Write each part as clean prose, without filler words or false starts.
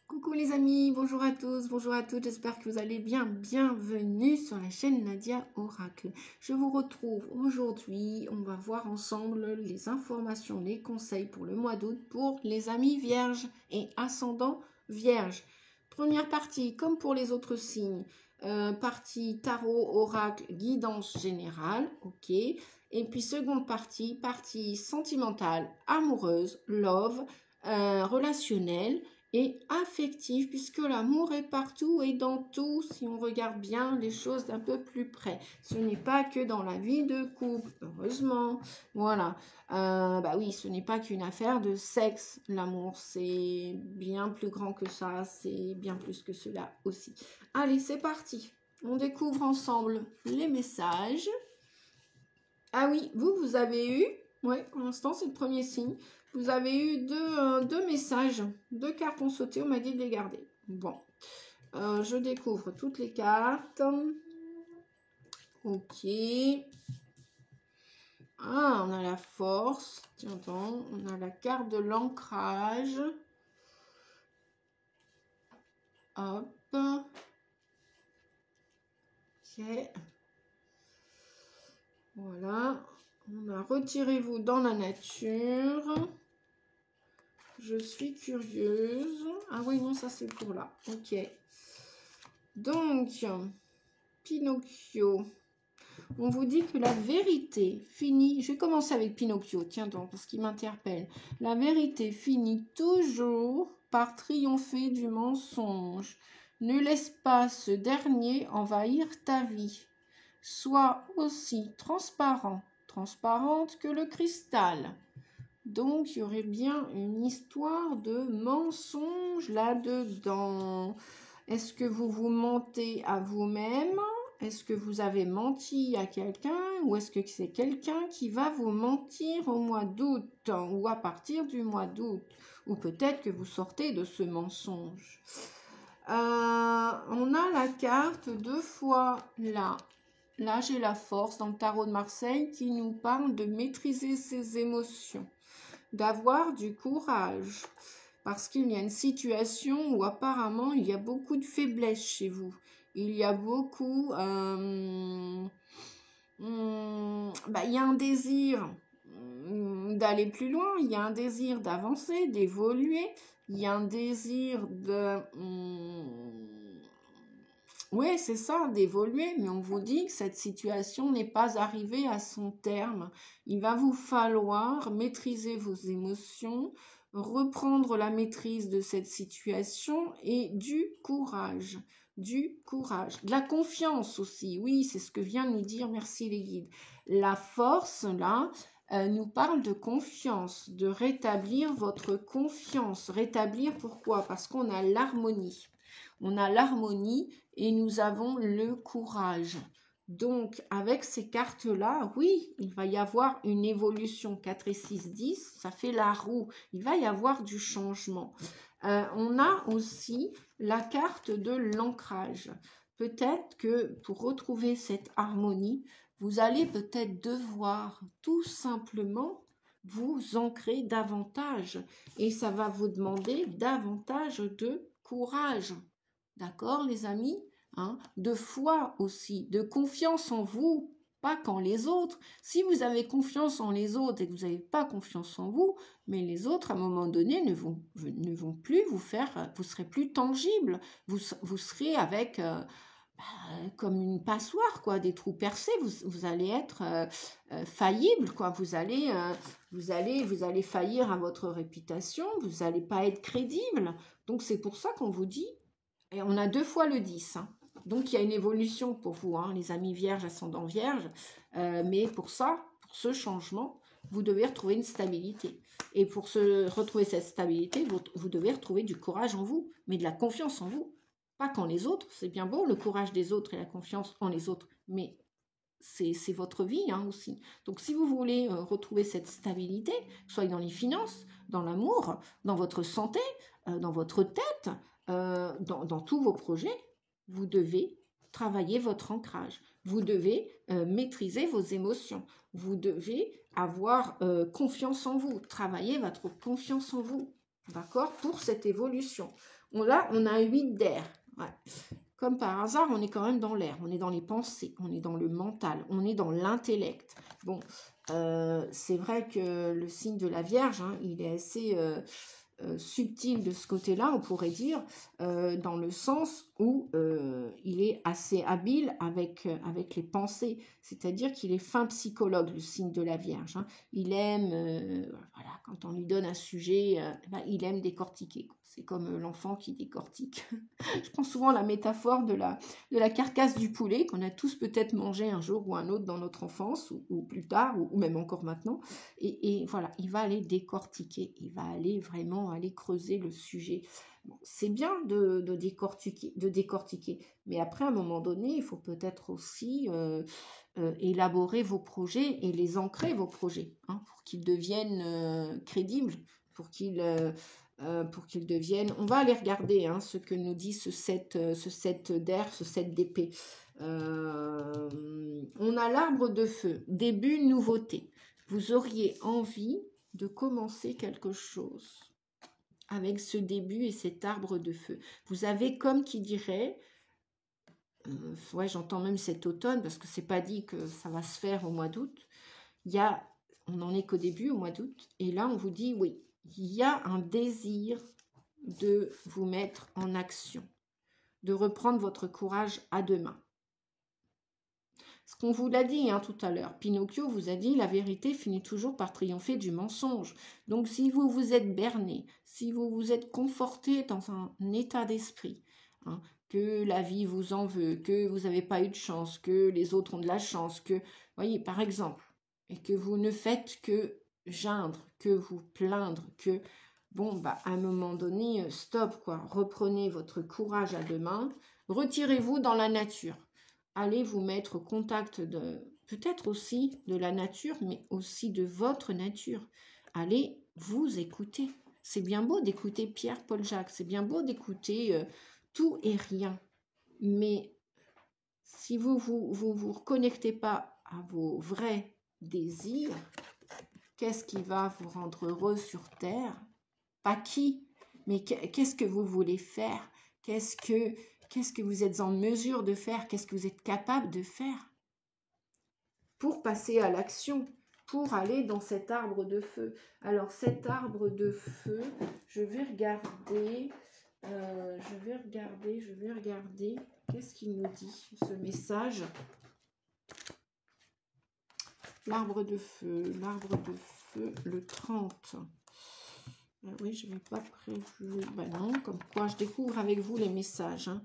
Coucou les amis, bonjour à tous, bonjour à toutes, j'espère que vous allez bien. Bienvenue sur la chaîne Nadia Oracle. Je vous retrouve aujourd'hui, on va voir ensemble les informations, les conseils pour le mois d'août pour les amis vierges et ascendants vierges. Première partie, comme pour les autres signes, partie tarot, oracle, guidance générale, ok. Et puis seconde partie, partie sentimentale, amoureuse, love, relationnelle et affectif, puisque l'amour est partout et dans tout, si on regarde bien les choses d'un peu plus près. Ce n'est pas que dans la vie de couple, heureusement. Voilà. Bah oui, ce n'est pas qu'une affaire de sexe, l'amour. C'est bien plus grand que ça, c'est bien plus que cela aussi. Allez, c'est parti. On découvre ensemble les messages. Ah oui, vous avez eu, ouais, pour l'instant, c'est le premier signe. Vous avez eu deux messages, deux cartes ont sauté, on m'a dit de les garder. Bon, je découvre toutes les cartes. Ok. Ah, on a la force. Tiens, on a la carte de l'ancrage. Hop. Ok. Voilà. On a retirez-vous dans la nature. Je suis curieuse. Ah oui, non, ça c'est pour là. Ok. Donc, Pinocchio. On vous dit que la vérité finit... Je vais commencer avec Pinocchio, tiens donc, parce qu'il m'interpelle. La vérité finit toujours par triompher du mensonge. Ne laisse pas ce dernier envahir ta vie. Sois aussi transparent, transparente que le cristal. Donc, il y aurait bien une histoire de mensonge là-dedans. Est-ce que vous vous mentez à vous-même? Est-ce que vous avez menti à quelqu'un? Ou est-ce que c'est quelqu'un qui va vous mentir au mois d'août? Ou à partir du mois d'août? Ou peut-être que vous sortez de ce mensonge. On a la carte deux fois là. Là, j'ai la force dans le tarot de Marseille qui nous parle de maîtriser ses émotions, d'avoir du courage, parce qu'il y a une situation où apparemment il y a beaucoup de faiblesse chez vous. Il y a beaucoup... il y a un désir d'aller plus loin, il y a un désir d'avancer, d'évoluer, il y a un désir de... oui, c'est ça, d'évoluer, mais on vous dit que cette situation n'est pas arrivée à son terme. Il va vous falloir maîtriser vos émotions, reprendre la maîtrise de cette situation et du courage. Du courage. De la confiance aussi, oui, c'est ce que vient de nous dire, merci les guides. La force, là, nous parle de confiance, de rétablir votre confiance. Rétablir pourquoi? Parce qu'on a l'harmonie. On a l'harmonie et nous avons le courage. Donc, avec ces cartes-là, oui, il va y avoir une évolution. 4 et 6, 10, ça fait la roue. Il va y avoir du changement. On a aussi la carte de l'ancrage. Peut-être que pour retrouver cette harmonie, vous allez peut-être devoir tout simplement vous ancrer davantage. Et ça va vous demander davantage de courage. D'accord, les amis, hein? De foi aussi, de confiance en vous, pas qu'en les autres. Si vous avez confiance en les autres et que vous n'avez pas confiance en vous, mais les autres, à un moment donné, ne vont plus vous faire, vous serez plus tangible. Vous serez avec... comme une passoire, quoi, des trous percés, vous allez être faillible, quoi. Vous allez faillir à votre réputation, vous n'allez pas être crédible. Donc c'est pour ça qu'on vous dit, et on a deux fois le 10, hein. Donc il y a une évolution pour vous, hein, les amis vierges, ascendants vierges, mais pour ça, pour ce changement, vous devez retrouver une stabilité. Et pour retrouver cette stabilité, vous devez retrouver du courage en vous, mais de la confiance en vous. Pas qu'en les autres, c'est bien beau le courage des autres et la confiance en les autres, mais c'est votre vie, hein, aussi. Donc si vous voulez retrouver cette stabilité, soit dans les finances, dans l'amour, dans votre santé, dans votre tête, dans tous vos projets, vous devez travailler votre ancrage. Vous devez maîtriser vos émotions. Vous devez avoir confiance en vous, travailler votre confiance en vous. d'accord, pour cette évolution. Là, on a un 8 d'air. Ouais. Comme par hasard, on est quand même dans l'air, on est dans les pensées, on est dans le mental, on est dans l'intellect. Bon, c'est vrai que le signe de la Vierge, hein, il est assez subtil de ce côté-là, on pourrait dire, dans le sens où il est assez habile avec les pensées, c'est-à-dire qu'il est fin psychologue, le signe de la Vierge. Hein. Il aime, voilà, quand on lui donne un sujet, il aime décortiquer. C'est comme l'enfant qui décortique. Je prends souvent la métaphore de la carcasse du poulet qu'on a tous peut-être mangé un jour ou un autre dans notre enfance ou plus tard ou même encore maintenant. Et voilà, il va aller décortiquer, il va aller vraiment aller creuser le sujet. Bon, c'est bien de décortiquer, mais après, à un moment donné, il faut peut-être aussi élaborer vos projets et les ancrer, vos projets, hein, pour qu'ils deviennent crédibles, pour qu'ils deviennent... On va aller regarder hein, ce que nous dit ce 7 d'air, ce 7 d'épée. On a l'arbre de feu, début, nouveauté. Vous auriez envie de commencer quelque chose avec ce début et cet arbre de feu. Vous avez comme qui dirait... ouais, j'entends même cet automne, parce que c'est pas dit que ça va se faire au mois d'août. On n'en est qu'au début, au mois d'août. Et là, on vous dit, oui, il y a un désir de vous mettre en action, de reprendre votre courage à deux mains. Ce qu'on vous l'a dit hein, tout à l'heure, Pinocchio vous a dit, la vérité finit toujours par triompher du mensonge. Donc si vous vous êtes berné, si vous vous êtes conforté dans un état d'esprit, hein, que la vie vous en veut, que vous n'avez pas eu de chance, que les autres ont de la chance, que, voyez, par exemple, et que vous ne faites que geindre, que vous plaindre, que, bon, bah, à un moment donné, stop, quoi, reprenez votre courage à deux mains, retirez-vous dans la nature. Allez vous mettre au contact de, peut-être aussi de la nature, mais aussi de votre nature. Allez vous écouter. C'est bien beau d'écouter Pierre-Paul Jacques, c'est bien beau d'écouter tout et rien. Mais si vous vous reconnectez pas à vos vrais désirs, qu'est-ce qui va vous rendre heureux sur Terre? Pas qui, mais qu'est-ce que vous voulez faire? Qu'est-ce que vous êtes en mesure de faire? Qu'est-ce que vous êtes capable de faire pour passer à l'action, pour aller dans cet arbre de feu? Alors cet arbre de feu, je vais regarder, qu'est-ce qu'il nous dit, ce message? L'arbre de feu, le 30. Oui, je n'avais pas prévu. Ben non, comme quoi je découvre avec vous les messages. Hein.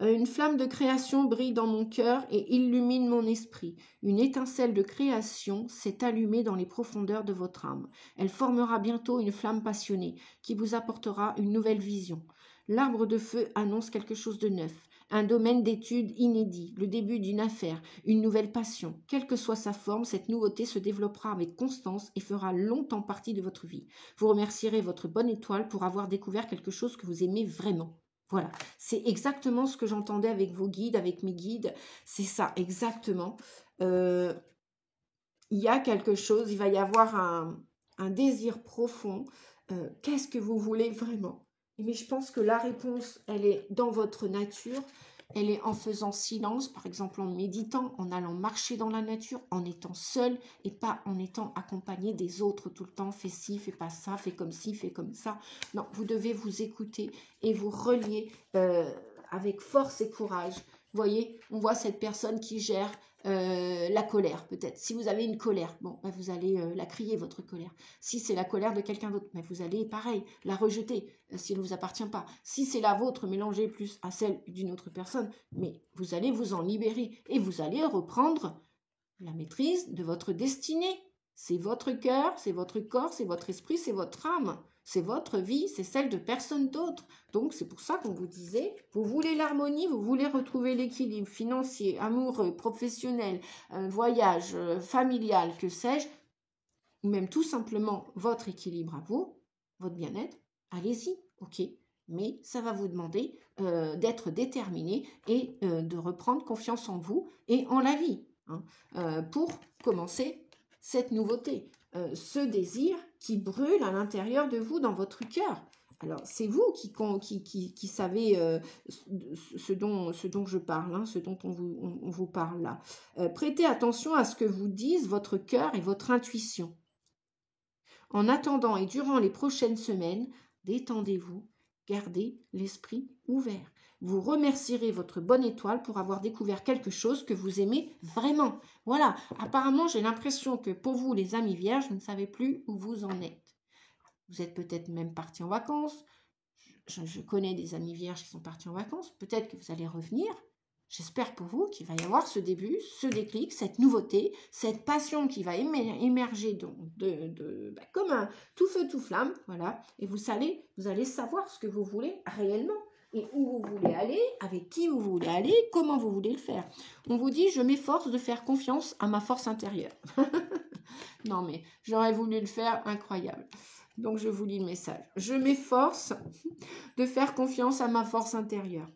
Une flamme de création brille dans mon cœur et illumine mon esprit. Une étincelle de création s'est allumée dans les profondeurs de votre âme. Elle formera bientôt une flamme passionnée qui vous apportera une nouvelle vision. L'arbre de feu annonce quelque chose de neuf. Un domaine d'étude inédit, le début d'une affaire, une nouvelle passion. Quelle que soit sa forme, cette nouveauté se développera avec constance et fera longtemps partie de votre vie. Vous remercierez votre bonne étoile pour avoir découvert quelque chose que vous aimez vraiment. Voilà, c'est exactement ce que j'entendais avec vos guides, avec mes guides. C'est ça, exactement. Il y a quelque chose, il va y avoir un désir profond. Qu'est-ce que vous voulez vraiment ? Mais je pense que la réponse, elle est dans votre nature, elle est en faisant silence, par exemple en méditant, en allant marcher dans la nature, en étant seul et pas en étant accompagné des autres tout le temps, fais ci, fais pas ça, fais comme ci, fais comme ça. Non, vous devez vous écouter et vous relier avec force et courage. Vous voyez, on voit cette personne qui gère la colère, peut-être. Si vous avez une colère, bon, ben vous allez la crier, votre colère. Si c'est la colère de quelqu'un d'autre, ben vous allez, pareil, la rejeter si elle ne vous appartient pas. Si c'est la vôtre, mélangez plus à celle d'une autre personne, mais vous allez vous en libérer et vous allez reprendre la maîtrise de votre destinée. C'est votre cœur, c'est votre corps, c'est votre esprit, c'est votre âme. C'est votre vie, c'est celle de personne d'autre. Donc, c'est pour ça qu'on vous disait, vous voulez l'harmonie, vous voulez retrouver l'équilibre financier, amoureux, professionnel, voyage, familial, que sais-je, ou même tout simplement votre équilibre à vous, votre bien-être, allez-y, ok. Mais ça va vous demander d'être déterminé et de reprendre confiance en vous et en la vie, hein, pour commencer cette nouveauté. Ce désir, qui brûle à l'intérieur de vous, dans votre cœur. Alors, c'est vous qui savez ce dont je parle, hein, ce dont on vous parle là. Prêtez attention à ce que vous disent votre cœur et votre intuition. En attendant et durant les prochaines semaines, détendez-vous, gardez l'esprit ouvert. Vous remercierez votre bonne étoile pour avoir découvert quelque chose que vous aimez vraiment. Voilà, apparemment j'ai l'impression que pour vous les amis vierges, vous ne savez plus où vous en êtes. Vous êtes peut-être même partis en vacances. Je connais des amis vierges qui sont partis en vacances. Peut-être que vous allez revenir. J'espère pour vous qu'il va y avoir ce début, ce déclic, cette nouveauté, cette passion qui va émerger comme un tout feu, tout flamme. Voilà. Et vous allez savoir ce que vous voulez réellement. Et où vous voulez aller, avec qui vous voulez aller, comment vous voulez le faire. On vous dit, je m'efforce de faire confiance à ma force intérieure. Non mais, j'aurais voulu le faire, incroyable. Donc, je vous lis le message. Je m'efforce de faire confiance à ma force intérieure,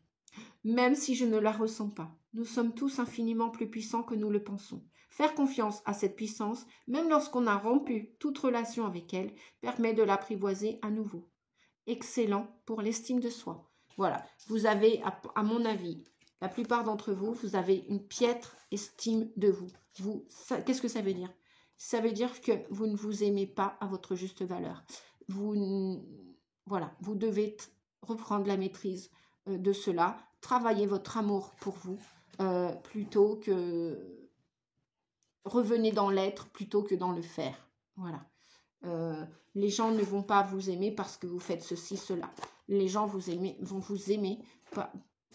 même si je ne la ressens pas. Nous sommes tous infiniment plus puissants que nous le pensons. Faire confiance à cette puissance, même lorsqu'on a rompu toute relation avec elle, permet de l'apprivoiser à nouveau. Excellent pour l'estime de soi. Voilà, vous avez, à mon avis, la plupart d'entre vous, vous avez une piètre estime de vous. Qu'est-ce que ça veut dire ? Ça veut dire que vous ne vous aimez pas à votre juste valeur. Voilà, vous devez reprendre la maîtrise de cela, travailler votre amour pour vous, plutôt que revenez dans l'être plutôt que dans le faire. Voilà. Les gens ne vont pas vous aimer parce que vous faites ceci, cela. Les gens vont vous aimer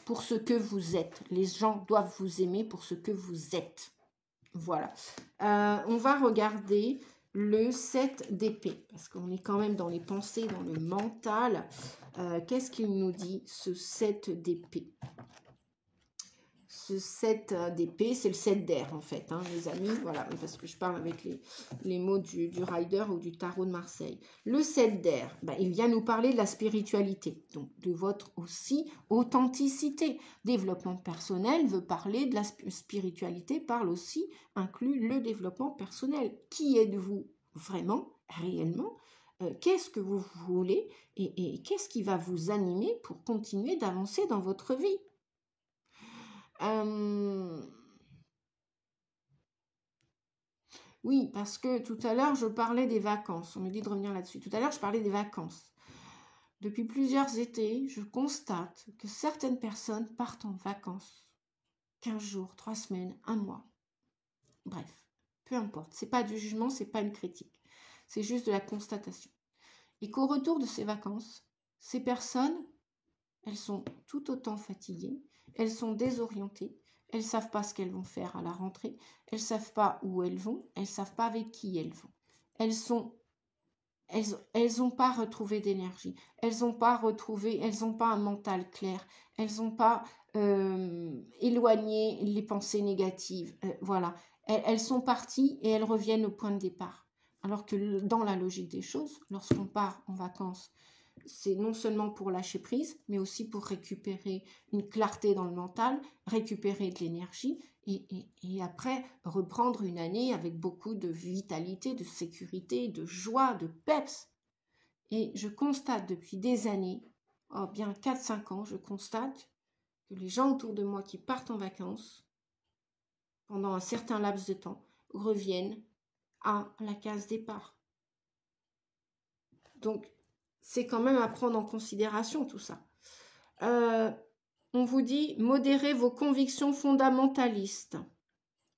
pour ce que vous êtes. Les gens doivent vous aimer pour ce que vous êtes. Voilà. On va regarder le 7 d'épée, parce qu'on est quand même dans les pensées, dans le mental. Qu'est-ce qu'il nous dit, ce 7 d'épée? Ce 7 d'épée, c'est le 7 d'air, en fait, hein, les amis. Voilà, parce que je parle avec les mots du Rider ou du tarot de Marseille. Le 7 d'air, il vient nous parler de la spiritualité, donc de votre aussi authenticité. Développement personnel veut parler de la spiritualité, inclut le développement personnel. Qui êtes-vous vraiment, réellement? Qu'est-ce que vous voulez et qu'est-ce qui va vous animer pour continuer d'avancer dans votre vie? Oui, parce que tout à l'heure, je parlais des vacances. On me dit de revenir là-dessus. Tout à l'heure, je parlais des vacances. Depuis plusieurs étés, je constate que certaines personnes partent en vacances. 15 jours, 3 semaines, 1 mois. Bref, peu importe. C'est pas du jugement, c'est pas une critique. C'est juste de la constatation. Et qu'au retour de ces vacances, ces personnes, elles sont tout autant fatiguées. Elles sont désorientées, elles ne savent pas ce qu'elles vont faire à la rentrée, elles ne savent pas où elles vont, elles ne savent pas avec qui elles vont. Elles n'ont pas retrouvé d'énergie, elles n'ont pas un mental clair, elles n'ont pas éloigné les pensées négatives. Voilà, elles sont parties et elles reviennent au point de départ. Alors que dans la logique des choses, lorsqu'on part en vacances, c'est non seulement pour lâcher prise, mais aussi pour récupérer une clarté dans le mental, récupérer de l'énergie et après reprendre une année avec beaucoup de vitalité, de sécurité, de joie, de peps. Et je constate depuis des années, bien 4-5 ans, je constate que les gens autour de moi qui partent en vacances, pendant un certain laps de temps, reviennent à la case départ. Donc, c'est quand même à prendre en considération tout ça. On vous dit, modérez vos convictions fondamentalistes.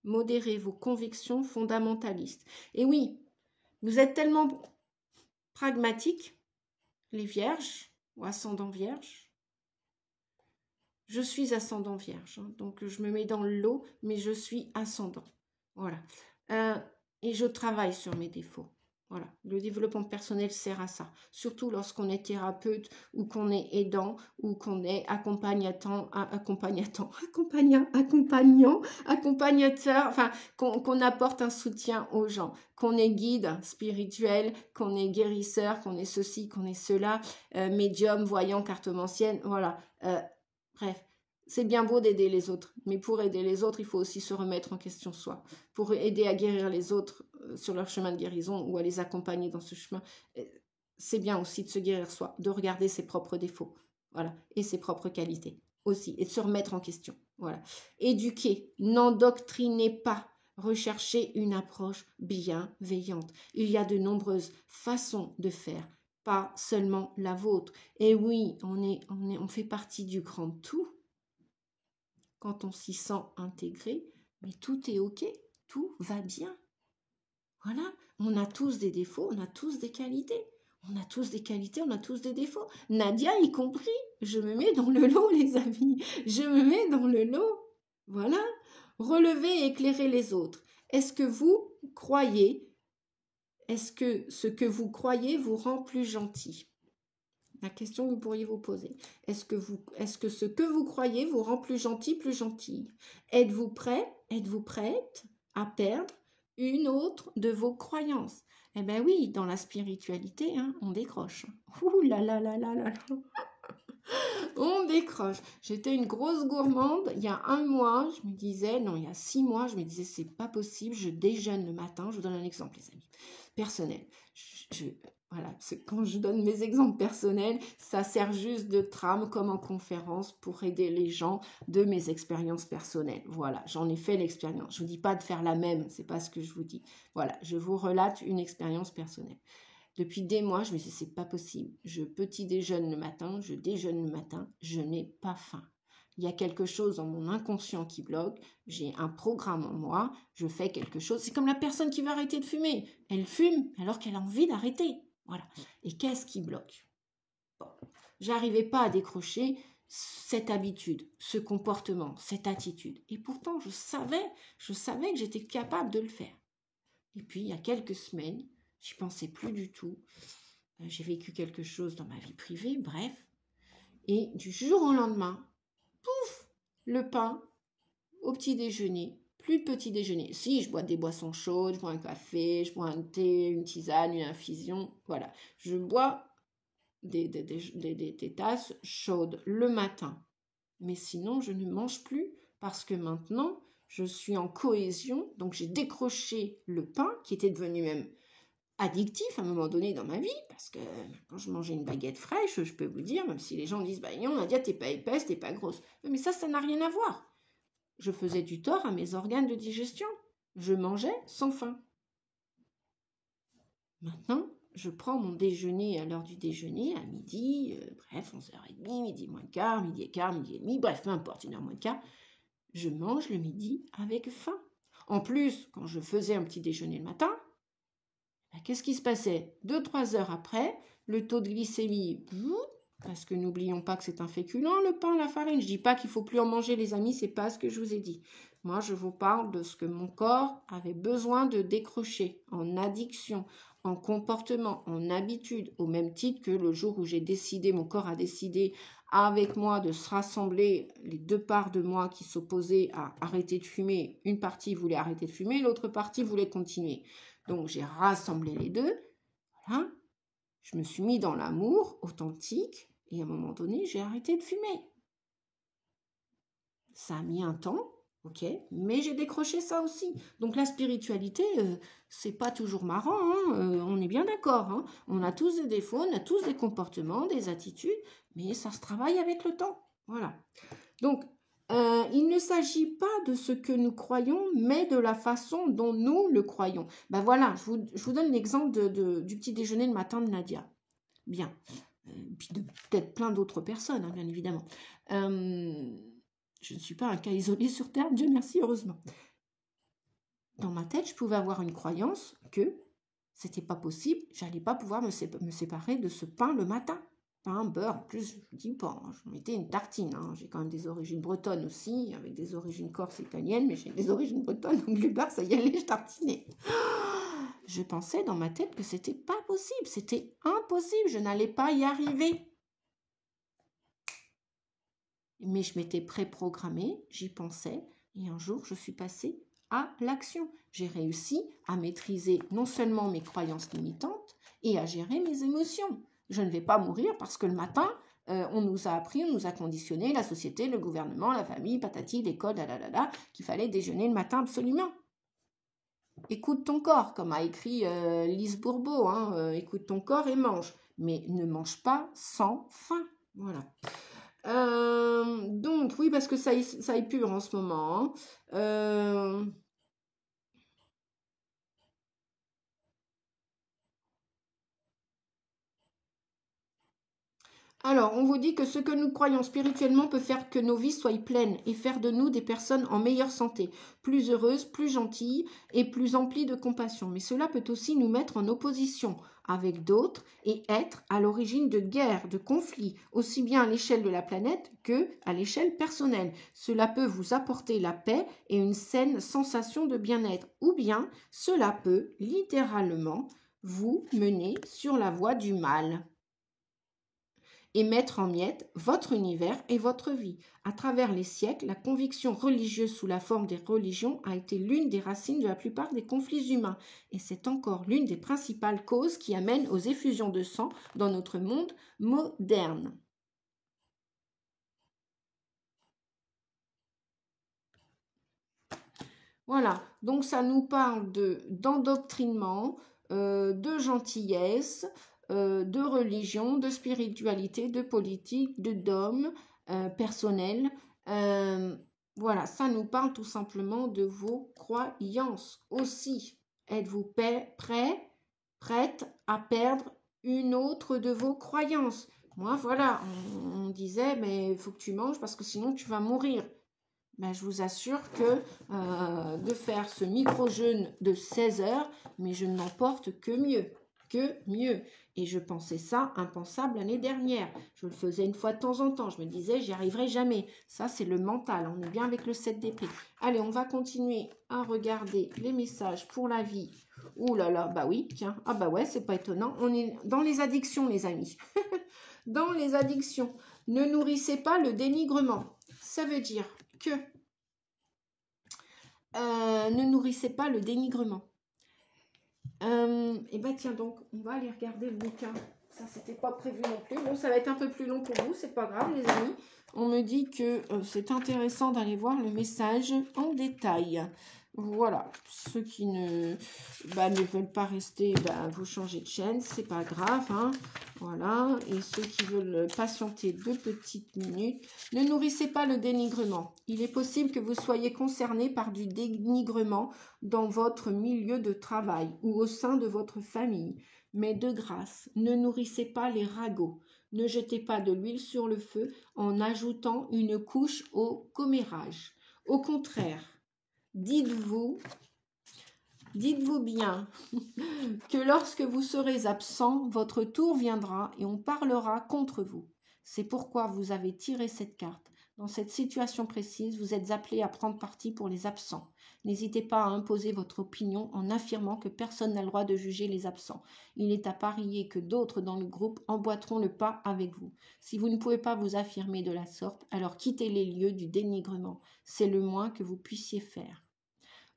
Modérez vos convictions fondamentalistes. Et oui, vous êtes tellement pragmatiques, les vierges ou ascendants vierges. Je suis ascendant vierge, hein, donc je me mets dans le lot, mais je suis ascendant. Voilà. Et je travaille sur mes défauts. Voilà, le développement personnel sert à ça, surtout lorsqu'on est thérapeute ou qu'on est aidant ou qu'on est accompagnateur, enfin qu'on apporte un soutien aux gens, qu'on est guide spirituel, qu'on est guérisseur, qu'on est ceci, qu'on est cela, médium, voyant, cartomancienne, voilà. Bref, c'est bien beau d'aider les autres, mais pour aider les autres, il faut aussi se remettre en question soi. Pour aider à guérir les autres sur leur chemin de guérison ou à les accompagner dans ce chemin, c'est bien aussi de se guérir soi, de regarder ses propres défauts, voilà, et ses propres qualités aussi, et de se remettre en question, voilà. Éduquer, n'endoctrinez pas, recherchez une approche bienveillante. Il y a de nombreuses façons de faire, pas seulement la vôtre. Et oui, on fait partie du grand tout. Quand on s'y sent intégré, mais tout est ok, tout va bien. Voilà, on a tous des défauts, on a tous des qualités. On a tous des qualités, on a tous des défauts. Nadia y compris. Je me mets dans le lot, les amis. Je me mets dans le lot. Voilà. Relevez et éclairez les autres. Est-ce que vous croyez, est-ce que ce que vous croyez vous rend plus gentil? La question que vous pourriez vous poser. Est-ce que ce que vous croyez vous rend plus gentil, plus gentille? Êtes-vous prêt, êtes-vous prête à perdre une autre de vos croyances? Eh bien oui, dans la spiritualité, hein, on décroche. Ouh là là là là là là. On décroche. J'étais une grosse gourmande. Il y a 1 mois, je me disais, non, il y a 6 mois, je me disais, c'est pas possible. Je déjeune le matin. Je vous donne un exemple, les amis. Personnel. Voilà, quand je donne mes exemples personnels, ça sert juste de trame comme en conférence pour aider les gens de mes expériences personnelles. Voilà, j'en ai fait l'expérience. Je ne vous dis pas de faire la même, c'est pas ce que je vous dis. Voilà, je vous relate une expérience personnelle. Depuis des mois, je me dis, c'est pas possible. Je petit déjeune le matin, je déjeune le matin, je n'ai pas faim. Il y a quelque chose dans mon inconscient qui bloque, j'ai un programme en moi, je fais quelque chose. C'est comme la personne qui va arrêter de fumer. Elle fume alors qu'elle a envie d'arrêter. Voilà. Et qu'est-ce qui bloque? Bon. J'arrivais pas à décrocher cette habitude, ce comportement, cette attitude. Et pourtant, je savais que j'étais capable de le faire. Et puis, il y a quelques semaines, j'y pensais plus du tout. J'ai vécu quelque chose dans ma vie privée, bref. Et du jour au lendemain, pouf, le pain au petit déjeuner. Plus de petit déjeuner. Si, je bois des boissons chaudes, je bois un café, je bois un thé, une tisane, une infusion. Voilà. Je bois des tasses chaudes le matin. Mais sinon, je ne mange plus parce que maintenant, je suis en cohésion. Donc, j'ai décroché le pain qui était devenu même addictif à un moment donné dans ma vie, parce que quand je mangeais une baguette fraîche, je peux vous dire, même si les gens disent, bah non, Nadia, t'es pas épaisse, t'es pas grosse. Mais ça n'a rien à voir. Je faisais du tort à mes organes de digestion. Je mangeais sans faim. Maintenant, je prends mon déjeuner à l'heure du déjeuner, à midi, bref, 11h30, midi moins le quart, midi et quart, midi et demi, bref, peu importe, 1h moins le quart. Je mange le midi avec faim. En plus, quand je faisais un petit déjeuner le matin, qu'est-ce qui se passait? 2-3 heures après, le taux de glycémie, parce que n'oublions pas que c'est un féculent, le pain, la farine. Je ne dis pas qu'il ne faut plus en manger, les amis, c'est pas ce que je vous ai dit. Moi, je vous parle de ce que mon corps avait besoin de décrocher en addiction, en comportement, en habitude, au même titre que le jour où j'ai décidé, mon corps a décidé avec moi de se rassembler les 2 parts de moi qui s'opposaient à arrêter de fumer. Une partie voulait arrêter de fumer, l'autre partie voulait continuer. Donc, j'ai rassemblé les deux. Voilà. Je me suis mis dans l'amour authentique et à un moment donné, j'ai arrêté de fumer. Ça a mis un temps, ok, mais j'ai décroché ça aussi. Donc, la spiritualité, c'est pas toujours marrant, hein, on est bien d'accord. Hein. On a tous des défauts, on a tous des comportements, des attitudes, mais ça se travaille avec le temps. Voilà. Donc, il ne s'agit pas de ce que nous croyons, mais de la façon dont nous le croyons. Ben voilà, je vous donne l'exemple du petit déjeuner le matin de Nadia. Bien. Puis de peut-être plein d'autres personnes, hein, bien évidemment. Je ne suis pas un cas isolé sur Terre, Dieu merci, heureusement. Dans ma tête, je pouvais avoir une croyance que c'était pas possible, j'allais pas pouvoir me séparer de ce pain le matin. Pain, beurre, en plus, je ne dis pas, je mettais une tartine. Hein. J'ai quand même des origines bretonnes aussi, avec des origines corse et italiennes, mais j'ai des origines bretonnes, donc le beurre, ça y allait, je tartinais. Je pensais dans ma tête que c'était pas possible, c'était impossible, je n'allais pas y arriver. Mais je m'étais préprogrammée, j'y pensais, et un jour, je suis passée à l'action. J'ai réussi à maîtriser non seulement mes croyances limitantes, et à gérer mes émotions. Je ne vais pas mourir parce que le matin, On nous a appris, on nous a conditionné, la société, le gouvernement, la famille, patati, l'école, qu'il fallait déjeuner le matin absolument. Écoute ton corps, comme a écrit Lise Bourbeau, hein, écoute ton corps et mange, mais ne mange pas sans faim. Voilà. Donc, oui, parce que ça épure en ce moment. Hein. Alors, on vous dit que ce que nous croyons spirituellement peut faire que nos vies soient pleines et faire de nous des personnes en meilleure santé, plus heureuses, plus gentilles et plus emplies de compassion. Mais cela peut aussi nous mettre en opposition avec d'autres et être à l'origine de guerres, de conflits, aussi bien à l'échelle de la planète que à l'échelle personnelle. Cela peut vous apporter la paix et une saine sensation de bien-être, ou bien cela peut littéralement vous mener sur la voie du mal et mettre en miettes votre univers et votre vie. À travers les siècles, la conviction religieuse sous la forme des religions a été l'une des racines de la plupart des conflits humains, et c'est encore l'une des principales causes qui amènent aux effusions de sang dans notre monde moderne. Voilà, donc ça nous parle d'endoctrinement, de gentillesse, de religion, de spiritualité, de politique, de dogme personnel. Voilà, ça nous parle tout simplement de vos croyances aussi. Êtes-vous prête à perdre une autre de vos croyances? Moi, voilà, on disait, mais il faut que tu manges parce que sinon tu vas mourir. Ben, je vous assure que de faire ce micro-jeûne de 16 heures, mais je n'en porte que mieux. Et je pensais ça impensable l'année dernière. Je le faisais une fois de temps en temps. Je me disais, j'y arriverai jamais. Ça, c'est le mental. On est bien avec le 7 d'épée. Allez, on va continuer à regarder les messages pour la vie. Ouh là là, bah oui, tiens. Ah bah ouais, c'est pas étonnant. On est dans les addictions, les amis. Dans les addictions. Ne nourrissez pas le dénigrement. Ça veut dire que ne nourrissez pas le dénigrement. Et bien tiens donc, on va aller regarder le bouquin. Ça, c'était pas prévu non plus. Bon, ça va être un peu plus long pour vous, c'est pas grave les amis. On me dit que c'est intéressant d'aller voir le message en détail. Voilà, ceux qui ne veulent pas rester, vous changez de chaîne, c'est pas grave. Hein. Voilà, et ceux qui veulent patienter 2 petites minutes, ne nourrissez pas le dénigrement. Il est possible que vous soyez concerné par du dénigrement dans votre milieu de travail ou au sein de votre famille. Mais de grâce, ne nourrissez pas les ragots. Ne jetez pas de l'huile sur le feu en ajoutant une couche au commérage. Au contraire, dites-vous bien que lorsque vous serez absent, votre tour viendra et on parlera contre vous. C'est pourquoi vous avez tiré cette carte. Dans cette situation précise, vous êtes appelé à prendre parti pour les absents. N'hésitez pas à imposer votre opinion en affirmant que personne n'a le droit de juger les absents. Il est à parier que d'autres dans le groupe emboîteront le pas avec vous. Si vous ne pouvez pas vous affirmer de la sorte, alors quittez les lieux du dénigrement. C'est le moins que vous puissiez faire.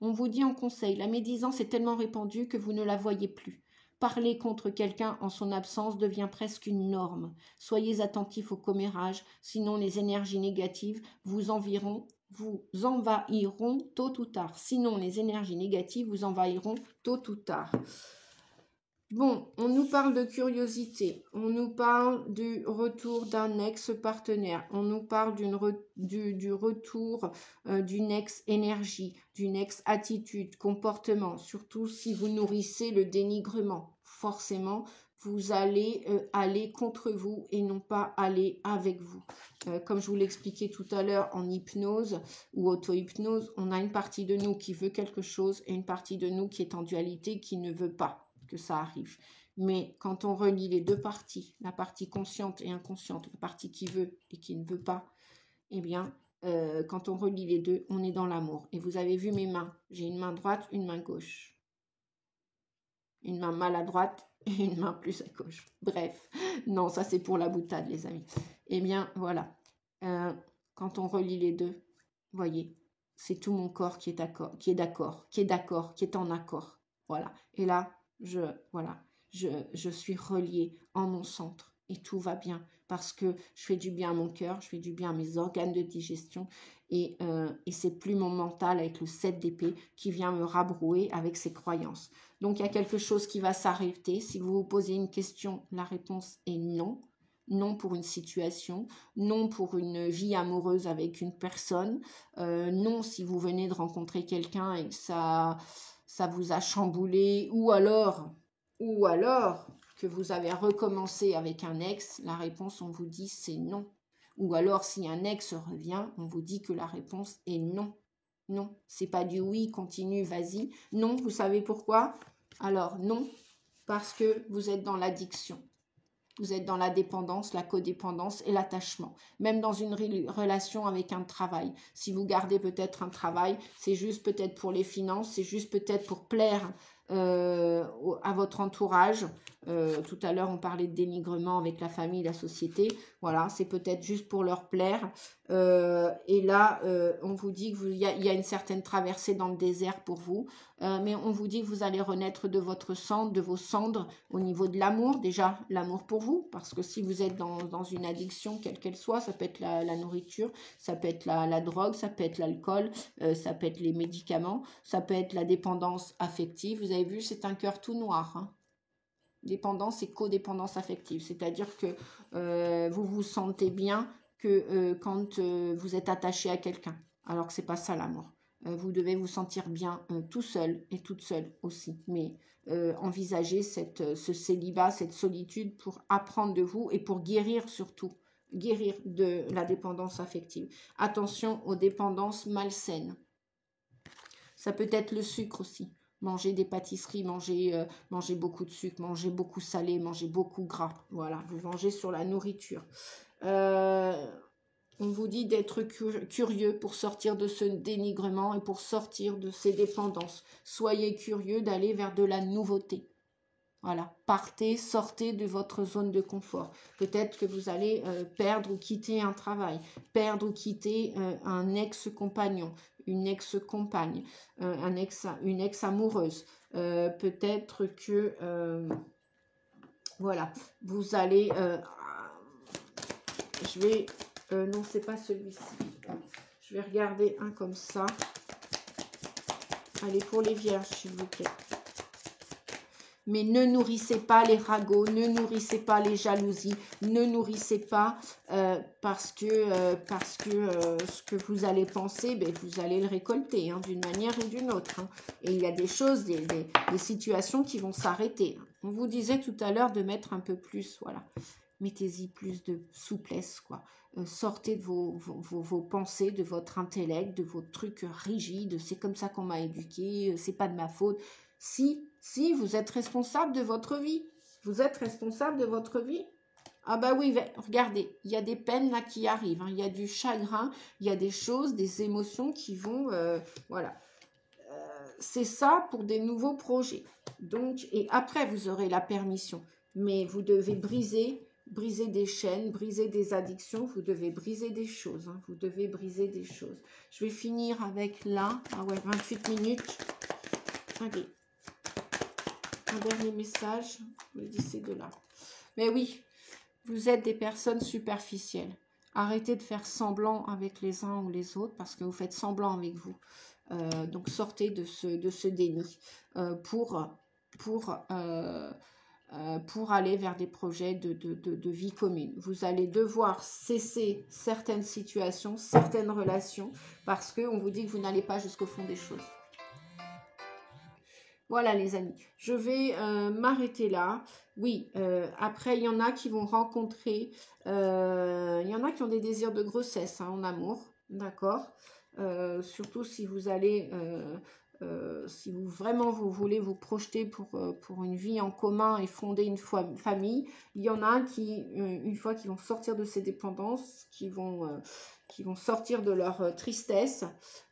On vous dit en conseil, la médisance est tellement répandue que vous ne la voyez plus. Parler contre quelqu'un en son absence devient presque une norme. Soyez attentifs au commérage, sinon les énergies négatives vous envahiront tôt ou tard. Sinon les énergies négatives vous envahiront tôt ou tard. Bon, on nous parle de curiosité, on nous parle du retour d'un ex-partenaire, on nous parle du retour d'une ex-énergie, d'une ex-attitude, comportement, surtout si vous nourrissez le dénigrement. Forcément, vous allez aller contre vous et non pas aller avec vous. Comme je vous l'expliquais tout à l'heure en hypnose ou auto-hypnose, on a une partie de nous qui veut quelque chose et une partie de nous qui est en dualité qui ne veut pas que ça arrive. Mais quand on relie les 2 parties, la partie consciente et inconsciente, la partie qui veut et qui ne veut pas, eh bien, quand on relie les 2, on est dans l'amour. Et vous avez vu mes mains. J'ai une main droite, une main gauche. Une main maladroite et une main plus à gauche. Bref, non, ça c'est pour la boutade, les amis. Eh bien, voilà. Quand on relie les 2, voyez, c'est tout mon corps qui est d'accord, qui est en accord. Voilà. Et là, je suis reliée en mon centre et tout va bien. parce que je fais du bien à mon cœur, je fais du bien à mes organes de digestion, et c'est plus mon mental avec le 7 d'épée qui vient me rabrouer avec ses croyances. Donc, il y a quelque chose qui va s'arrêter. Si vous vous posez une question, la réponse est non. Non pour une situation, non pour une vie amoureuse avec une personne, non si vous venez de rencontrer quelqu'un et que ça vous a chamboulé, ou alors que vous avez recommencé avec un ex, la réponse, on vous dit, c'est non. Ou alors, si un ex revient, on vous dit que la réponse est non. Non, c'est pas du oui, continue, vas-y. Non, vous savez pourquoi? Alors, non, parce que vous êtes dans l'addiction. Vous êtes dans la dépendance, la codépendance et l'attachement. Même dans une relation avec un travail. Si vous gardez peut-être un travail, c'est juste peut-être pour les finances, c'est juste peut-être pour plaire à votre entourage. Tout à l'heure, on parlait de dénigrement avec la famille, la société. Voilà, c'est peut-être juste pour leur plaire. Et là, on vous dit qu'il y a une certaine traversée dans le désert pour vous. Mais on vous dit que vous allez renaître de votre sang, de vos cendres, au niveau de l'amour. Déjà, l'amour pour vous. Parce que si vous êtes dans une addiction, quelle qu'elle soit, ça peut être la nourriture, ça peut être la drogue, ça peut être l'alcool, ça peut être les médicaments, ça peut être la dépendance affective. Vous avez vu, c'est un cœur tout noir, hein. Dépendance et codépendance affective, c'est-à-dire que vous vous sentez bien que quand vous êtes attaché à quelqu'un, alors que c'est pas ça l'amour. Vous devez vous sentir bien tout seul et toute seule aussi, mais envisagez ce célibat, cette solitude pour apprendre de vous et pour guérir surtout, guérir de la dépendance affective. Attention aux dépendances malsaines. Ça peut être le sucre aussi. Manger des pâtisseries, manger beaucoup de sucre, manger beaucoup salé, manger beaucoup gras. Voilà, vous mangez sur la nourriture. On vous dit d'être curieux pour sortir de ce dénigrement et pour sortir de ces dépendances. Soyez curieux d'aller vers de la nouveauté. Voilà, partez, sortez de votre zone de confort. Peut-être que vous allez perdre ou quitter un travail, perdre ou quitter un ex-compagnon, une ex-compagne, une ex-amoureuse. Peut-être que, voilà, vous allez... je vais... non, c'est pas celui-ci. Je vais regarder un comme ça. Allez, pour les vierges, s'il vous plaît. Mais ne nourrissez pas les ragots, ne nourrissez pas les jalousies, ne nourrissez pas parce que ce que vous allez penser, ben, vous allez le récolter hein, d'une manière ou d'une autre. Hein. Et il y a des choses, des situations qui vont s'arrêter. On vous disait tout à l'heure de mettre un peu plus, voilà. Mettez-y plus de souplesse, quoi. Sortez de vos pensées, de votre intellect, de vos trucs rigides. C'est comme ça qu'on m'a éduqué, c'est pas de ma faute. Si, vous êtes responsable de votre vie. Vous êtes responsable de votre vie. Ah bah oui, regardez, il y a des peines là qui arrivent. Hein. Il y a du chagrin, il y a des choses, des émotions qui vont... voilà. C'est ça pour des nouveaux projets. Donc, et après, vous aurez la permission. Mais vous devez briser des chaînes, briser des addictions. Vous devez briser des choses. Hein. Vous devez briser des choses. Je vais finir avec là. Ah ouais, 28 minutes. Allez. Un dernier message, me dit ces deux-là. Mais oui, vous êtes des personnes superficielles. Arrêtez de faire semblant avec les uns ou les autres parce que vous faites semblant avec vous. Donc sortez de ce déni pour aller vers des projets de vie commune. Vous allez devoir cesser certaines situations, certaines relations parce qu'on vous dit que vous n'allez pas jusqu'au fond des choses. Voilà les amis, je vais m'arrêter là. Oui, après il y en a qui vont rencontrer, il y en a qui ont des désirs de grossesse hein, en amour, d'accord. Surtout si vous allez, si vous vraiment vous voulez vous projeter pour une vie en commun et fonder une famille, il y en a qui, une fois qu'ils vont sortir de ces dépendances, qui vont sortir de leur tristesse,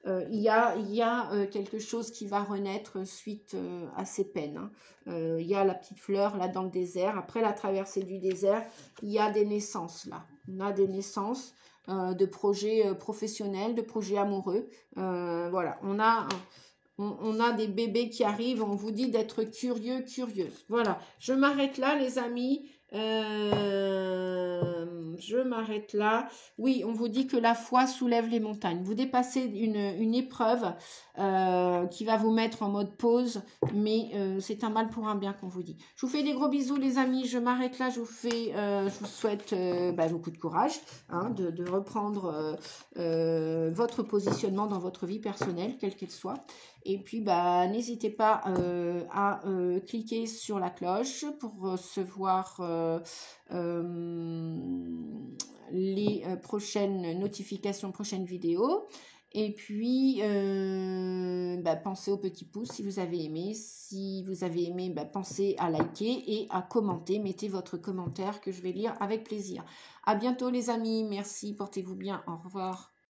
il y a quelque chose qui va renaître suite à ces peines. Hein. Il y a la petite fleur là dans le désert. Après la traversée du désert, il y a des naissances là. On a des naissances de projets professionnels, de projets amoureux. Voilà, on a des bébés qui arrivent. On vous dit d'être curieux, curieuse. Voilà, je m'arrête là les amis. Je m'arrête là. Oui, on vous dit que la foi soulève les montagnes. Vous dépassez une épreuve qui va vous mettre en mode pause, mais c'est un mal pour un bien qu'on vous dit. Je vous fais des gros bisous les amis. Je m'arrête là. Je vous souhaite beaucoup de courage hein, de reprendre votre positionnement dans votre vie personnelle, quelle qu'elle soit. Et puis, n'hésitez pas à cliquer sur la cloche pour recevoir les prochaines notifications, prochaines vidéos. Et puis, pensez au petit pouce si vous avez aimé. Si vous avez aimé, pensez à liker et à commenter. Mettez votre commentaire que je vais lire avec plaisir. À bientôt les amis. Merci, portez-vous bien. Au revoir.